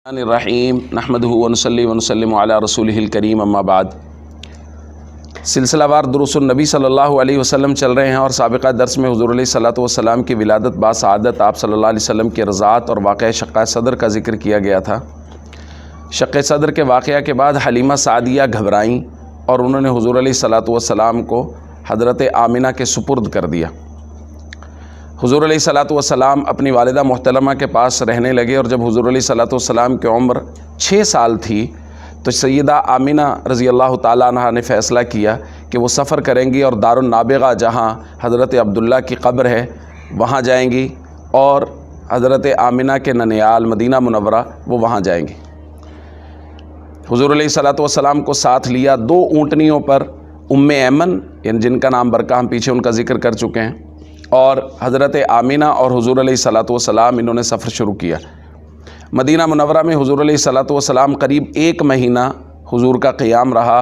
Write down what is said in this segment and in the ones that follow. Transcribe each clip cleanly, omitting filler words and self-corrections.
الرحیم نحمدہ ونصلی ونسلم علی رسولہ الکریم اما بعد۔ سلسلہ وار دروس النبی صلی اللہ علیہ وسلم چل رہے ہیں اور سابقہ درس میں حضور علیہ الصلوۃ والسلام کی ولادت باسعادت آپ صلی اللہ علیہ وسلم کی رضاعت اور واقعہ شق صدر کا ذکر کیا گیا تھا۔ شق صدر کے واقعہ کے بعد حلیمہ سعدیہ گھبرائیں اور انہوں نے حضور علیہ الصلوۃ والسلام کو حضرت آمنہ کے سپرد کر دیا۔ حضور علیہ الصلوۃ والسلام اپنی والدہ محترمہ کے پاس رہنے لگے، اور جب حضور علیہ الصلوۃ والسلام کی عمر 6 سال تھی تو سیدہ آمنہ رضی اللہ تعالیٰ عنہا نے فیصلہ کیا کہ وہ سفر کریں گی اور دار النابغہ جہاں حضرت عبداللہ کی قبر ہے وہاں جائیں گی، اور حضرت آمنہ کے ننیال مدینہ منورہ وہ وہاں جائیں گی۔ حضور علیہ الصلوۃ والسلام کو ساتھ لیا 2 اونٹنیوں پر ام ایمن، یعنی جن کا نام برکہ ہم پیچھے ان کا ذکر کر چکے ہیں، اور حضرت آمنہ اور حضور علیہ الصلوۃ والسلام انہوں نے سفر شروع کیا۔ مدینہ منورہ میں حضور علیہ الصلوۃ والسلام قریب 1 مہینہ حضور کا قیام رہا،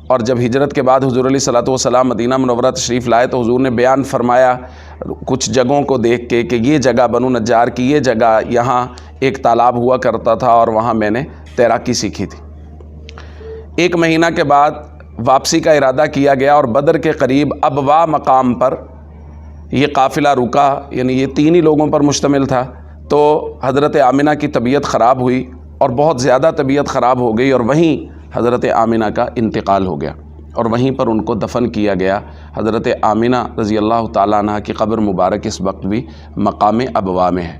اور جب ہجرت کے بعد حضور علیہ الصلوۃ والسلام مدینہ منورہ تشریف لائے تو حضور نے بیان فرمایا کچھ جگہوں کو دیکھ کے کہ یہ جگہ بنو نجار کی یہ جگہ، یہاں ایک تالاب ہوا کرتا تھا اور وہاں میں نے تیراکی سیکھی تھی۔ 1 مہینہ کے بعد واپسی کا ارادہ کیا گیا اور بدر کے قریب ابوا مقام پر یہ قافلہ رکا، یعنی یہ 3 ہی لوگوں پر مشتمل تھا۔ تو حضرت آمنہ کی طبیعت خراب ہوئی اور بہت زیادہ طبیعت خراب ہو گئی، اور وہیں حضرت آمنہ کا انتقال ہو گیا اور وہیں پر ان کو دفن کیا گیا۔ حضرت آمنہ رضی اللہ تعالیٰ عنہ کی قبر مبارک اس وقت بھی مقام ابوا میں ہے۔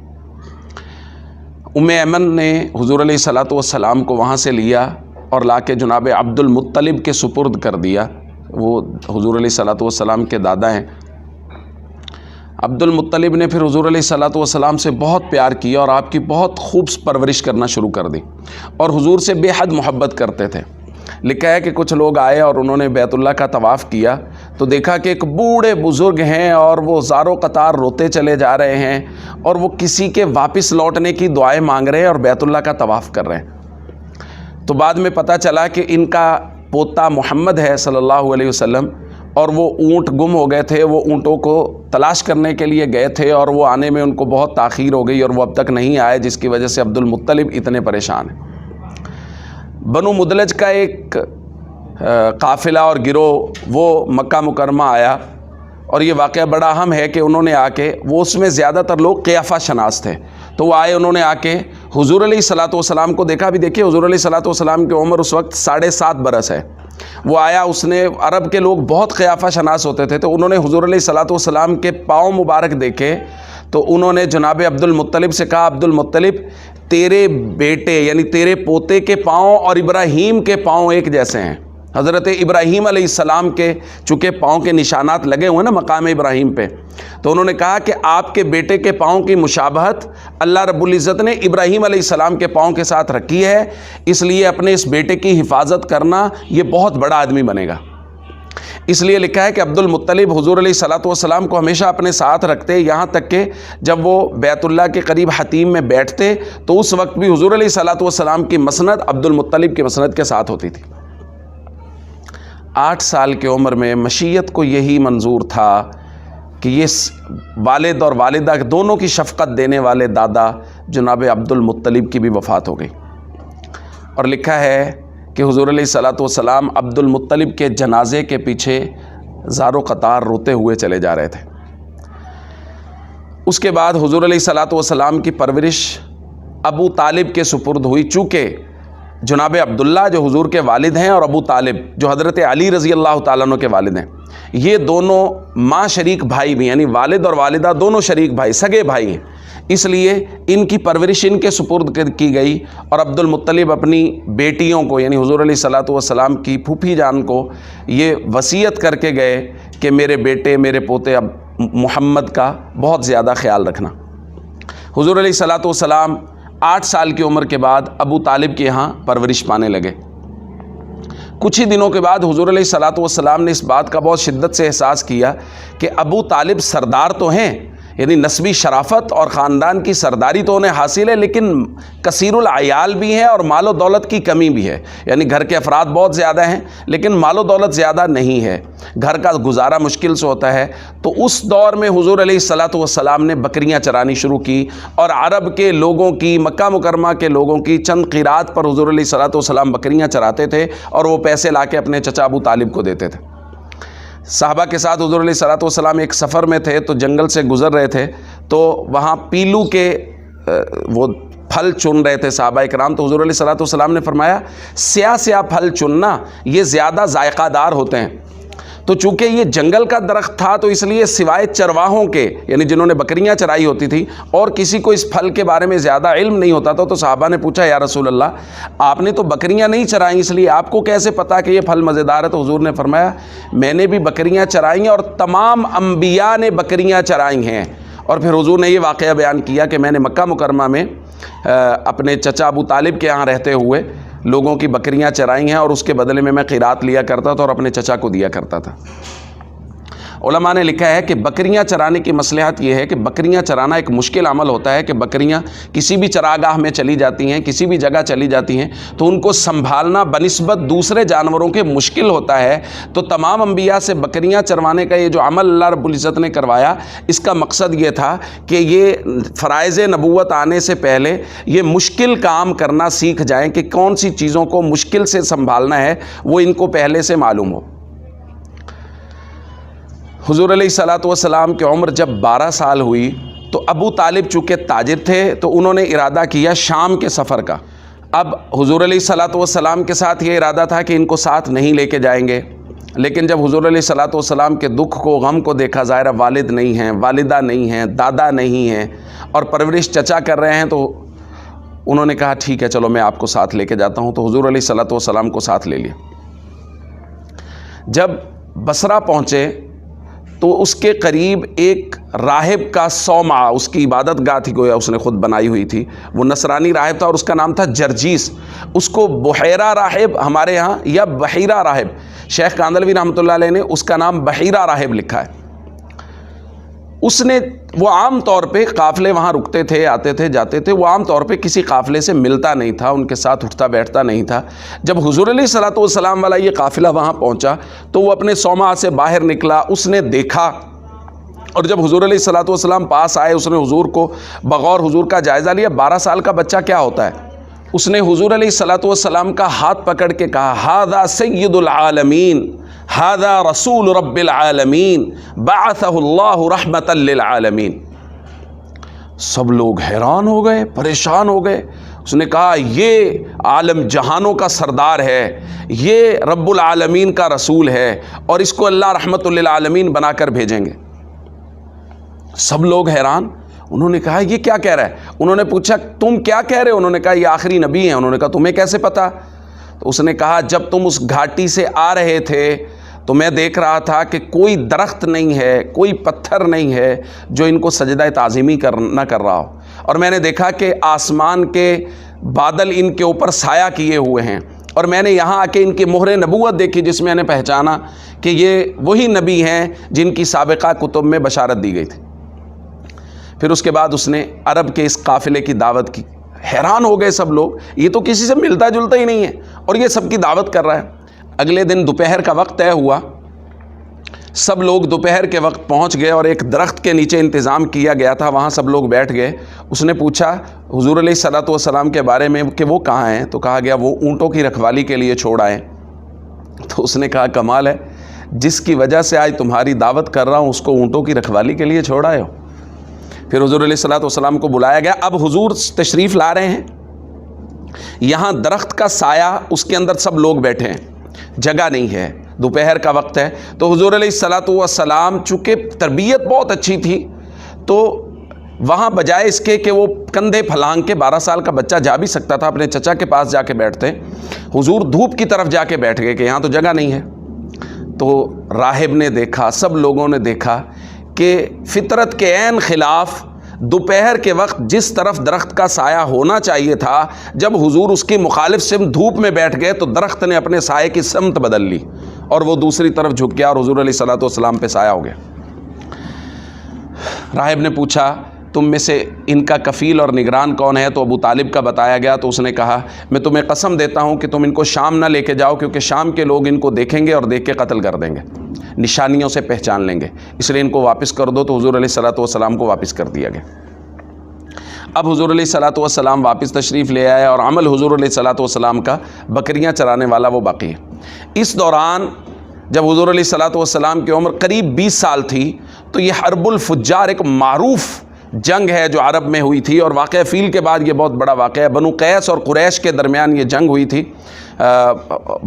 ام ایمن نے حضور علیہ الصلوۃ والسلام کو وہاں سے لیا اور لا کے جناب عبد المطلب کے سپرد کر دیا۔ وہ حضور علیہ الصلوۃ والسلام کے دادا ہیں۔ عبد المطلب نے پھر حضور علیہ الصلوۃ والسلام سے بہت پیار کیا اور آپ کی بہت خوب پرورش کرنا شروع کر دی، اور حضور سے بے حد محبت کرتے تھے۔ لکھا ہے کہ کچھ لوگ آئے اور انہوں نے بیت اللہ کا طواف کیا تو دیکھا کہ ایک بوڑھے بزرگ ہیں اور وہ زارو قطار روتے چلے جا رہے ہیں، اور وہ کسی کے واپس لوٹنے کی دعائیں مانگ رہے ہیں اور بیت اللہ کا طواف کر رہے ہیں۔ تو بعد میں پتہ چلا کہ ان کا پوتا محمد ہے صلی اللہ علیہ وسلم، اور وہ اونٹ گم ہو گئے تھے، وہ اونٹوں کو تلاش کرنے کے لیے گئے تھے اور وہ آنے میں ان کو بہت تاخیر ہو گئی اور وہ اب تک نہیں آئے، جس کی وجہ سے عبد المطلب اتنے پریشان ہیں۔ بنو مدلج کا ایک قافلہ اور گروہ وہ مکہ مکرمہ آیا، اور یہ واقعہ بڑا اہم ہے کہ انہوں نے آ کے، وہ اس میں زیادہ تر لوگ قیافہ شناس تھے، تو وہ آئے، انہوں نے آ کے حضور علیہ الصلوۃ والسلام کو دیکھا۔ بھی دیکھیے حضور علیہ الصلوۃ والسلام کی عمر اس وقت 7.5 برس ہے۔ وہ آیا، اس نے، عرب کے لوگ بہت قیافہ شناس ہوتے تھے، تو انہوں نے حضور علیہ الصلوۃ والسلام کے پاؤں مبارک دیکھے تو انہوں نے جناب عبد المطلب سے کہا، عبد المطلب تیرے بیٹے یعنی تیرے پوتے کے پاؤں اور ابراہیم کے پاؤں ایک جیسے ہیں۔ حضرت ابراہیم علیہ السلام کے چونکہ پاؤں کے نشانات لگے ہوئے نا مقام ابراہیم پہ، تو انہوں نے کہا کہ آپ کے بیٹے کے پاؤں کی مشابہت اللہ رب العزت نے ابراہیم علیہ السلام کے پاؤں کے ساتھ رکھی ہے، اس لیے اپنے اس بیٹے کی حفاظت کرنا، یہ بہت بڑا آدمی بنے گا۔ اس لیے لکھا ہے کہ عبد المطلب حضور علیہ الصلوۃ والسلام کو ہمیشہ اپنے ساتھ رکھتے، یہاں تک کہ جب وہ بیت اللہ کے قریب حتیم میں بیٹھتے تو اس وقت بھی حضور علیہ الصلوۃ والسلام کی مسند عبد المطلب کی مسند کے ساتھ ہوتی تھی۔ 8 سال کی عمر میں مشیت کو یہی منظور تھا کہ یہ والد اور والدہ دونوں کی شفقت دینے والے دادا جناب عبد المطلب کی بھی وفات ہو گئی، اور لکھا ہے کہ حضور علیہ الصلوۃ والسلام عبد المطلب کے جنازے کے پیچھے زارو قطار روتے ہوئے چلے جا رہے تھے۔ اس کے بعد حضور علیہ الصلوۃ والسلام کی پرورش ابو طالب کے سپرد ہوئی، چونکہ جناب عبداللہ جو حضور کے والد ہیں اور ابو طالب جو حضرت علی رضی اللہ تعالیٰ عنہ کے والد ہیں، یہ دونوں ماں شریک بھائی بھی، یعنی والد اور والدہ دونوں شریک بھائی، سگے بھائی ہیں، اس لیے ان کی پرورش ان کے سپرد کی گئی، اور عبد المطلب اپنی بیٹیوں کو یعنی حضور علیہ الصلوۃ والسلام کی پھوپھی جان کو یہ وصیت کر کے گئے کہ میرے بیٹے میرے پوتے اب محمد کا بہت زیادہ خیال رکھنا۔ حضور علیہ الصلوۃ والسلام 8 سال کی عمر کے بعد ابو طالب کے یہاں پرورش پانے لگے۔ کچھ ہی دنوں کے بعد حضور علیہ الصلوۃ والسلام نے اس بات کا بہت شدت سے احساس کیا کہ ابو طالب سردار تو ہیں، یعنی نسبی شرافت اور خاندان کی سرداری تو انہیں حاصل ہے، لیکن کثیر العیال بھی ہیں اور مال و دولت کی کمی بھی ہے، یعنی گھر کے افراد بہت زیادہ ہیں لیکن مال و دولت زیادہ نہیں ہے، گھر کا گزارا مشکل سے ہوتا ہے۔ تو اس دور میں حضور علیہ الصلاۃ والسلام نے بکریاں چرانی شروع کی، اور عرب کے لوگوں کی، مکہ مکرمہ کے لوگوں کی چند قیرات پر حضور علیہ الصلاۃ والسلام بکریاں چراتے تھے اور وہ پیسے لا کے اپنے چچا ابو طالب کو دیتے تھے۔ صحابہ کے ساتھ حضور علیہ الصلاۃ والسلام ایک سفر میں تھے تو جنگل سے گزر رہے تھے، تو وہاں پیلو کے وہ پھل چن رہے تھے صحابہ اکرام، تو حضور علیہ الصلاۃ والسلام نے فرمایا سیاہ سیاہ پھل چننا یہ زیادہ ذائقہ دار ہوتے ہیں۔ تو چونکہ یہ جنگل کا درخت تھا تو اس لیے سوائے چرواہوں کے، یعنی جنہوں نے بکریاں چرائی ہوتی تھی، اور کسی کو اس پھل کے بارے میں زیادہ علم نہیں ہوتا تھا۔ تو صحابہ نے پوچھا یا رسول اللہ آپ نے تو بکریاں نہیں چرائیں، اس لیے آپ کو کیسے پتا کہ یہ پھل مزیدار ہے؟ تو حضور نے فرمایا میں نے بھی بکریاں چرائی ہیں اور تمام انبیاء نے بکریاں چرائی ہیں۔ اور پھر حضور نے یہ واقعہ بیان کیا کہ میں نے مکہ مکرمہ میں اپنے چچا ابو طالب کے یہاں رہتے ہوئے لوگوں کی بکریاں چرائی ہیں، اور اس کے بدلے میں قیرات لیا کرتا تھا اور اپنے چچا کو دیا کرتا تھا۔ علماء نے لکھا ہے کہ بکریاں چرانے کی مصلحت یہ ہے کہ بکریاں چرانا ایک مشکل عمل ہوتا ہے کہ بکریاں کسی بھی چراگاہ میں چلی جاتی ہیں، کسی بھی جگہ چلی جاتی ہیں، تو ان کو سنبھالنا بنسبت دوسرے جانوروں کے مشکل ہوتا ہے۔ تو تمام انبیاء سے بکریاں چروانے کا یہ جو عمل اللہ رب العزت نے کروایا، اس کا مقصد یہ تھا کہ یہ فرائض نبوت آنے سے پہلے یہ مشکل کام کرنا سیکھ جائیں کہ کون سی چیزوں کو مشکل سے سنبھالنا ہے، وہ ان کو پہلے سے معلوم ہو۔ حضور علیہ الصلاۃ والسلام کی عمر جب 12 سال ہوئی تو ابو طالب چونکہ تاجر تھے تو انہوں نے ارادہ کیا شام کے سفر کا۔ اب حضور علیہ الصلاۃ والسلام کے ساتھ یہ ارادہ تھا کہ ان کو ساتھ نہیں لے کے جائیں گے، لیکن جب حضور علیہ الصلاۃ والسلام کے دکھ کو، غم کو دیکھا، ظاہرہ والد نہیں ہیں، والدہ نہیں ہیں، دادا نہیں ہیں، اور پرورش چچا کر رہے ہیں، تو انہوں نے کہا ٹھیک ہے چلو میں آپ کو ساتھ لے کے جاتا ہوں۔ تو حضور علیہ الصلاۃ والسلام کو ساتھ لے لیا۔ جب بصرہ پہنچے تو اس کے قریب ایک راہب کا صومعہ، اس کی عبادت گاہ تھی، گویا اس نے خود بنائی ہوئی تھی، وہ نصرانی راہب تھا اور اس کا نام تھا جرجیس۔ اس کو بحیرہ راہب ہمارے ہاں یا بحیرہ راہب، شیخ کاندلوی رحمۃ اللہ علیہ نے اس کا نام بحیرہ راہب لکھا ہے۔ اس نے، وہ عام طور پہ قافلے وہاں رکتے تھے، آتے تھے جاتے تھے، وہ عام طور پہ کسی قافلے سے ملتا نہیں تھا، ان کے ساتھ اٹھتا بیٹھتا نہیں تھا۔ جب حضور علیہ الصلاۃ والسلام والا یہ قافلہ وہاں پہنچا تو وہ اپنے صومعہ سے باہر نکلا، اس نے دیکھا، اور جب حضور علیہ الصلاۃ والسلام پاس آئے اس نے حضور کو بغور حضور کا جائزہ لیا۔ 12 سال کا بچہ کیا ہوتا ہے؟ اس نے حضور علیہ الصلاۃ والسلام کا ہاتھ پکڑ کے کہا ھذا سید العالمین، ھذا رسول رب العالمین، بعثہ اللہ رحمۃ للعالمین۔ سب لوگ حیران ہو گئے، پریشان ہو گئے۔ اس نے کہا یہ عالم جہانوں کا سردار ہے، یہ رب العالمین کا رسول ہے، اور اس کو اللہ رحمۃ للعالمین بنا کر بھیجیں گے۔ سب لوگ حیران۔ انہوں نے کہا یہ کیا کہہ رہا ہے؟ انہوں نے پوچھا تم کیا کہہ رہے ہو؟ انہوں نے کہا یہ آخری نبی ہیں۔ انہوں نے کہا تمہیں کیسے پتا؟ تو اس نے کہا جب تم اس گھاٹی سے آ رہے تھے تو میں دیکھ رہا تھا کہ کوئی درخت نہیں ہے، کوئی پتھر نہیں ہے جو ان کو سجدہ تعظیمی نہ کر رہا ہو، اور میں نے دیکھا کہ آسمان کے بادل ان کے اوپر سایہ کیے ہوئے ہیں، اور میں نے یہاں آ کے ان کی مہر نبوت دیکھی جس میں نے پہچانا کہ یہ وہی نبی ہیں جن کی سابقہ کتب میں بشارت دی گئی تھی۔ پھر اس کے بعد اس نے عرب کے اس قافلے کی دعوت کی۔ حیران ہو گئے سب لوگ، یہ تو کسی سے ملتا جلتا ہی نہیں ہے اور یہ سب کی دعوت کر رہا ہے۔ اگلے دن دوپہر کا وقت طے ہوا، سب لوگ دوپہر کے وقت پہنچ گئے اور ایک درخت کے نیچے انتظام کیا گیا تھا، وہاں سب لوگ بیٹھ گئے۔ اس نے پوچھا حضور علیہ الصلاۃ والسلام کے بارے میں کہ وہ کہاں ہیں؟ تو کہا گیا وہ اونٹوں کی رکھوالی کے لیے چھوڑ آئے۔ تو اس نے کہا کمال ہے، جس کی وجہ سے آج تمہاری دعوت کر رہا ہوں اس کو اونٹوں کی رکھوالی کے لیے چھوڑ آئے ہو۔ پھر حضور علیہ الصلاۃ والسلام کو بلایا گیا۔ اب حضور تشریف لا رہے ہیں، یہاں درخت کا سایہ، اس کے اندر سب لوگ بیٹھے ہیں، جگہ نہیں ہے، دوپہر کا وقت ہے۔ تو حضور علیہ الصلاۃ والسلام چونکہ تربیت بہت اچھی تھی تو وہاں بجائے اس کے کہ وہ کندھے پھلانگ کے 12 سال کا بچہ جا بھی سکتا تھا اپنے چچا کے پاس جا کے بیٹھتے، حضور دھوپ کی طرف جا کے بیٹھ گئے کہ یہاں تو جگہ نہیں ہے۔ تو راہب نے دیکھا، سب لوگوں نے دیکھا کہ فطرت کے عین خلاف دوپہر کے وقت جس طرف درخت کا سایہ ہونا چاہیے تھا، جب حضور اس کی مخالف سمت دھوپ میں بیٹھ گئے تو درخت نے اپنے سائے کی سمت بدل لی اور وہ دوسری طرف جھک گیا اور حضور علیہ الصلاۃ والسلام پہ سایہ ہو گیا۔ راہب نے پوچھا تم میں سے ان کا کفیل اور نگران کون ہے؟ تو ابو طالب کا بتایا گیا، تو اس نے کہا میں تمہیں قسم دیتا ہوں کہ تم ان کو شام نہ لے کے جاؤ، کیونکہ شام کے لوگ ان کو دیکھیں گے اور دیکھ کے قتل کر دیں گے، نشانیوں سے پہچان لیں گے، اس لیے ان کو واپس کر دو۔ تو حضور علیہ الصلوۃ والسلام کو واپس کر دیا گیا۔ اب حضور علیہ الصلوۃ والسلام واپس تشریف لے آئے اور عمل حضور علیہ الصلوۃ والسلام کا بکریاں چرانے والا وہ باقی ہے۔ اس دوران جب حضور علیہ الصلوۃ والسلام کی عمر قریب 20 سال تھی تو یہ حرب الفجار ایک معروف جنگ ہے جو عرب میں ہوئی تھی، اور واقعہ فیل کے بعد یہ بہت بڑا واقعہ ہے۔ بنو قیس اور قریش کے درمیان یہ جنگ ہوئی تھی،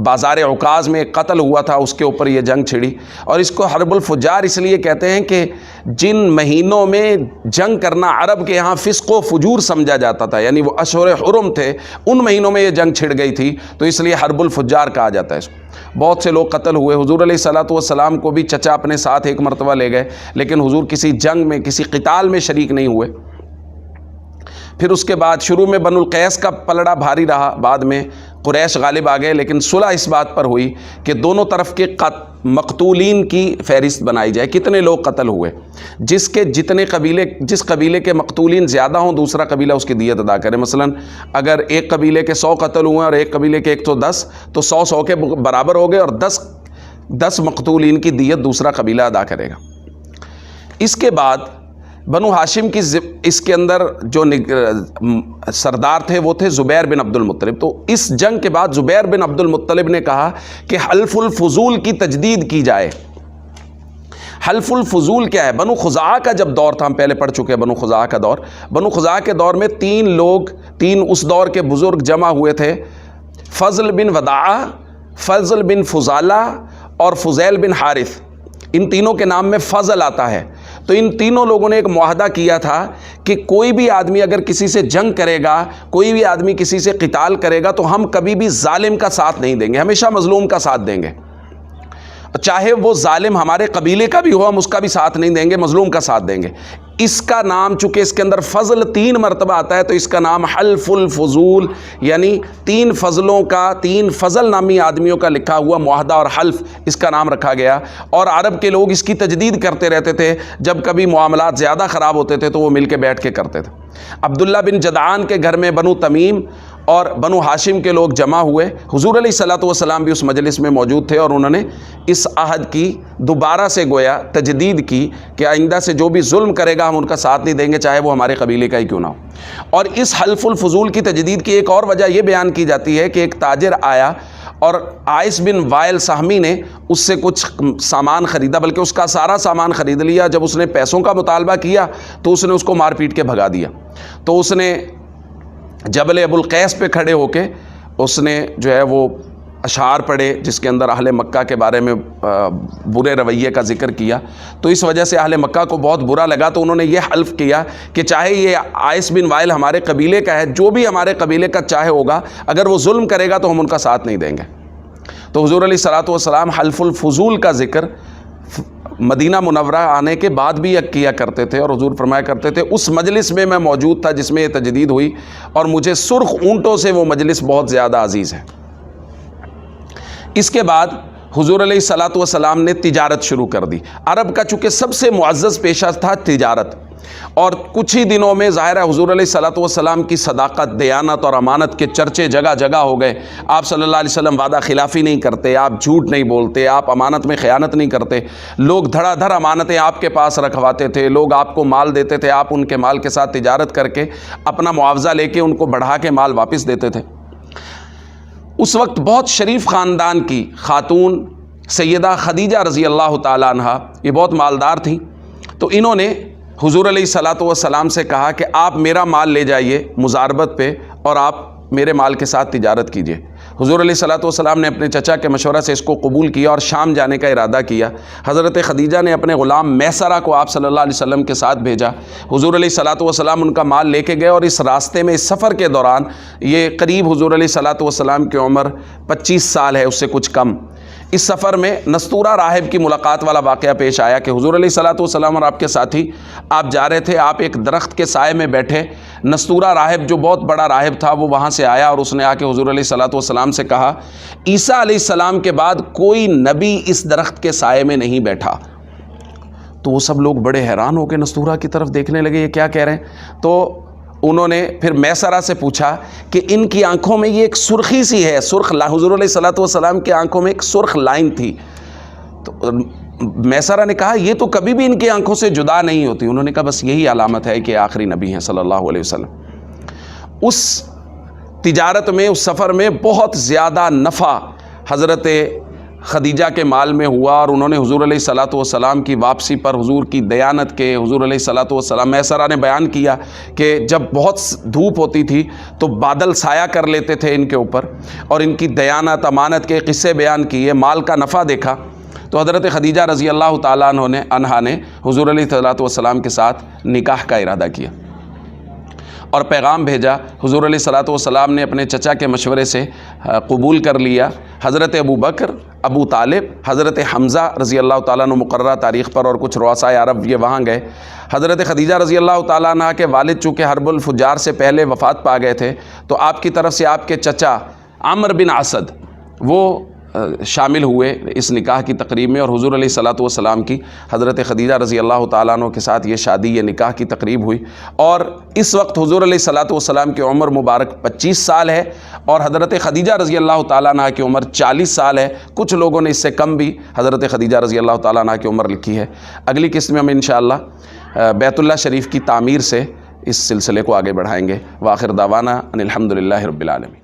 بازار عکاظ میں ایک قتل ہوا تھا، اس کے اوپر یہ جنگ چھڑی، اور اس کو حرب الفجار اس لیے کہتے ہیں کہ جن مہینوں میں جنگ کرنا عرب کے یہاں فسق و فجور سمجھا جاتا تھا، یعنی وہ اشہر حرم تھے، ان مہینوں میں یہ جنگ چھڑ گئی تھی، تو اس لیے حرب الفجار کہا جاتا ہے اس کو۔ بہت سے لوگ قتل ہوئے، حضور علیہ الصلوۃ والسلام کو بھی چچا اپنے ساتھ ایک مرتبہ لے گئے، لیکن حضور کسی جنگ میں کسی قتال میں شریک نہیں ہوئے۔ پھر اس کے بعد شروع میں بنو القیس کا پلڑا بھاری رہا، بعد میں قریش غالب آ گئے، لیکن صلح اس بات پر ہوئی کہ دونوں طرف کے مقتولین کی فہرست بنائی جائے، کتنے لوگ قتل ہوئے، جس قبیلے کے مقتولین زیادہ ہوں دوسرا قبیلہ اس کی دیت ادا کرے۔ مثلا اگر ایک قبیلے کے 100 قتل ہوئے اور ایک قبیلے کے 110 تو 100 کے برابر ہو گئے، اور 10 مقتولین کی دیت دوسرا قبیلہ ادا کرے گا۔ اس کے بعد بنو ہاشم کی اس کے اندر جو سردار تھے وہ تھے زبیر بن عبد المطلب۔ تو اس جنگ کے بعد زبیر بن عبد المطلب نے کہا کہ حلف الفضول کی تجدید کی جائے۔ حلف الفضول کیا ہے؟ بنو خزاعہ کا جب دور تھا، ہم پہلے پڑھ چکے ہیں بنو خزاعہ کا دور۔ بنو خزاعہ کے دور میں 3 اس دور کے بزرگ جمع ہوئے تھے، فضل بن وداعہ، فضل بن فضالہ اور فضیل بن حارث۔ ان تینوں کے نام میں فضل آتا ہے۔ تو ان تینوں لوگوں نے ایک معاہدہ کیا تھا کہ کوئی بھی آدمی اگر کسی سے جنگ کرے گا، کوئی بھی آدمی کسی سے قتال کرے گا، تو ہم کبھی بھی ظالم کا ساتھ نہیں دیں گے، ہمیشہ مظلوم کا ساتھ دیں گے، چاہے وہ ظالم ہمارے قبیلے کا بھی ہو، ہم اس کا بھی ساتھ نہیں دیں گے، مظلوم کا ساتھ دیں گے۔ اس کا نام چونکہ اس کے اندر فضل 3 مرتبہ آتا ہے، تو اس کا نام حلف الفضول، یعنی 3 فضلوں کا، 3 فضل نامی آدمیوں کا لکھا ہوا معاہدہ اور حلف، اس کا نام رکھا گیا۔ اور عرب کے لوگ اس کی تجدید کرتے رہتے تھے، جب کبھی معاملات زیادہ خراب ہوتے تھے تو وہ مل کے بیٹھ کے کرتے تھے۔ عبداللہ بن جدعان کے گھر میں بنو تمیم اور بنو ہاشم کے لوگ جمع ہوئے، حضور علیہ الصلوۃ والسلام بھی اس مجلس میں موجود تھے، اور انہوں نے اس عہد کی دوبارہ سے گویا تجدید کی کہ آئندہ سے جو بھی ظلم کرے گا ہم ان کا ساتھ نہیں دیں گے، چاہے وہ ہمارے قبیلے کا ہی کیوں نہ ہو۔ اور اس حلف الفضول کی تجدید کی ایک اور وجہ یہ بیان کی جاتی ہے کہ ایک تاجر آیا اور عائس بن وائل سہمی نے اس سے کچھ سامان خریدا، بلکہ اس کا سارا سامان خرید لیا۔ جب اس نے پیسوں کا مطالبہ کیا تو اس نے اس کو مار پیٹ کے بھگا دیا۔ تو اس نے جبل ابو القیس پہ کھڑے ہو کے اس نے جو ہے وہ اشعار پڑھے، جس کے اندر اہل مکہ کے بارے میں برے رویے کا ذکر کیا۔ تو اس وجہ سے اہل مکہ کو بہت برا لگا، تو انہوں نے یہ حلف کیا کہ چاہے یہ عائس بن وائل ہمارے قبیلے کا ہے، جو بھی ہمارے قبیلے کا چاہے ہوگا، اگر وہ ظلم کرے گا تو ہم ان کا ساتھ نہیں دیں گے۔ تو حضور علیہ الصلوۃ والسلام حلف الفضول کا ذکر مدینہ منورہ آنے کے بعد بھی کیا کرتے تھے، اور حضور فرمایا کرتے تھے اس مجلس میں میں موجود تھا جس میں یہ تجدید ہوئی، اور مجھے سرخ اونٹوں سے وہ مجلس بہت زیادہ عزیز ہے۔ اس کے بعد حضور علیہ الصلوۃ والسلام نے تجارت شروع کر دی۔ عرب کا چونکہ سب سے معزز پیشہ تھا تجارت، اور کچھ ہی دنوں میں ظاہر ہے حضور علیہ الصلوۃ والسلام کی صداقت، دیانت اور امانت کے چرچے جگہ جگہ ہو گئے۔ آپ صلی اللہ علیہ وسلم وعدہ خلافی نہیں کرتے، آپ جھوٹ نہیں بولتے، آپ امانت میں خیانت نہیں کرتے۔ لوگ دھڑا دھڑ امانتیں آپ کے پاس رکھواتے تھے، لوگ آپ کو مال دیتے تھے، آپ ان کے مال کے ساتھ تجارت کر کے اپنا معاوضہ لے کے ان کو بڑھا کے مال واپس دیتے تھے۔ اس وقت بہت شریف خاندان کی خاتون سیدہ خدیجہ رضی اللہ تعالیٰ عنہا، یہ بہت مالدار تھیں، تو انہوں نے حضور علیہ الصلوۃ والسلام سے کہا کہ آپ میرا مال لے جائیے مزاربت پہ، اور آپ میرے مال کے ساتھ تجارت کیجیے۔ حضور علیہ الصلوۃ والسلام نے اپنے چچا کے مشورہ سے اس کو قبول کیا اور شام جانے کا ارادہ کیا۔ حضرت خدیجہ نے اپنے غلام میسرہ کو آپ صلی اللہ علیہ وسلم کے ساتھ بھیجا۔ حضور علیہ الصلوۃ والسلام ان کا مال لے کے گئے، اور اس راستے میں اس سفر کے دوران یہ قریب حضور علیہ الصلوۃ والسلام کی عمر 25 سال ہے، اس سے کچھ کم۔ اس سفر میں نستورہ راہب کی ملاقات والا واقعہ پیش آیا کہ حضور علیہ الصلوۃ والسلام اور آپ کے ساتھی آپ جا رہے تھے، آپ ایک درخت کے سائے میں بیٹھے، نستورہ راہب جو بہت بڑا راہب تھا وہ وہاں سے آیا، اور اس نے آ کے حضور علیہ الصلوۃ والسلام سے کہا عیسیٰ علیہ السلام کے بعد کوئی نبی اس درخت کے سائے میں نہیں بیٹھا۔ تو وہ سب لوگ بڑے حیران ہو کے نستورہ کی طرف دیکھنے لگے، یہ کیا کہہ رہے ہیں؟ تو انہوں نے پھر میسرہ سے پوچھا کہ ان کی آنکھوں میں یہ ایک سرخی سی ہے، سرخ، حضور علیہ الصلوۃ والسلام کی آنکھوں میں ایک سرخ لائن تھی۔ تو میسرہ نے کہا یہ تو کبھی بھی ان کی آنکھوں سے جدا نہیں ہوتی۔ انہوں نے کہا بس یہی علامت ہے کہ آخری نبی ہیں صلی اللہ علیہ وسلم۔ اس تجارت میں، اس سفر میں بہت زیادہ نفع حضرت خدیجہ کے مال میں ہوا، اور انہوں نے حضور علیہ الصلوۃ والسلام کی واپسی پر حضور کی دیانت کے، حضور علیہ الصلوۃ والسلام، میسرہ نے بیان کیا کہ جب بہت دھوپ ہوتی تھی تو بادل سایہ کر لیتے تھے ان کے اوپر، اور ان کی دیانت، امانت کے قصے بیان کیے، مال کا نفع دیکھا۔ تو حضرت خدیجہ رضی اللہ تعالیٰ عنہا نے حضور علیہ الصلوۃ والسلام کے ساتھ نکاح کا ارادہ کیا اور پیغام بھیجا۔ حضور علیہ الصلوۃ والسلام نے اپنے چچا کے مشورے سے قبول کر لیا۔ حضرت ابو بکر، ابو طالب، حضرت حمزہ رضی اللہ تعالیٰ عنہ مقررہ تاریخ پر، اور کچھ رؤسائے عرب یہ وہاں گئے۔ حضرت خدیجہ رضی اللہ تعالیٰ عنہ کے والد چونکہ حرب الفجار سے پہلے وفات پا گئے تھے، تو آپ کی طرف سے آپ کے چچا عمرو بن اسد وہ شامل ہوئے اس نکاح کی تقریب میں، اور حضور علیہ الصلوۃ والسلام کی حضرت خدیجہ رضی اللہ تعالیٰ عنہ کے ساتھ یہ شادی، یہ نکاح کی تقریب ہوئی۔ اور اس وقت حضور علیہ الصلوۃ والسلام کی عمر مبارک 25 سال ہے، اور حضرت خدیجہ رضی اللہ تعالیٰ عنہ کی عمر 40 سال ہے۔ کچھ لوگوں نے اس سے کم بھی حضرت خدیجہ رضی اللہ تعالیٰ عنہ کی عمر لکھی ہے۔ اگلی قسط میں ہم انشاءاللہ بیت اللہ شریف کی تعمیر سے اس سلسلے کو آگے بڑھائیں گے۔ وآخر دعوانا ان الحمد للہ رب العالمین۔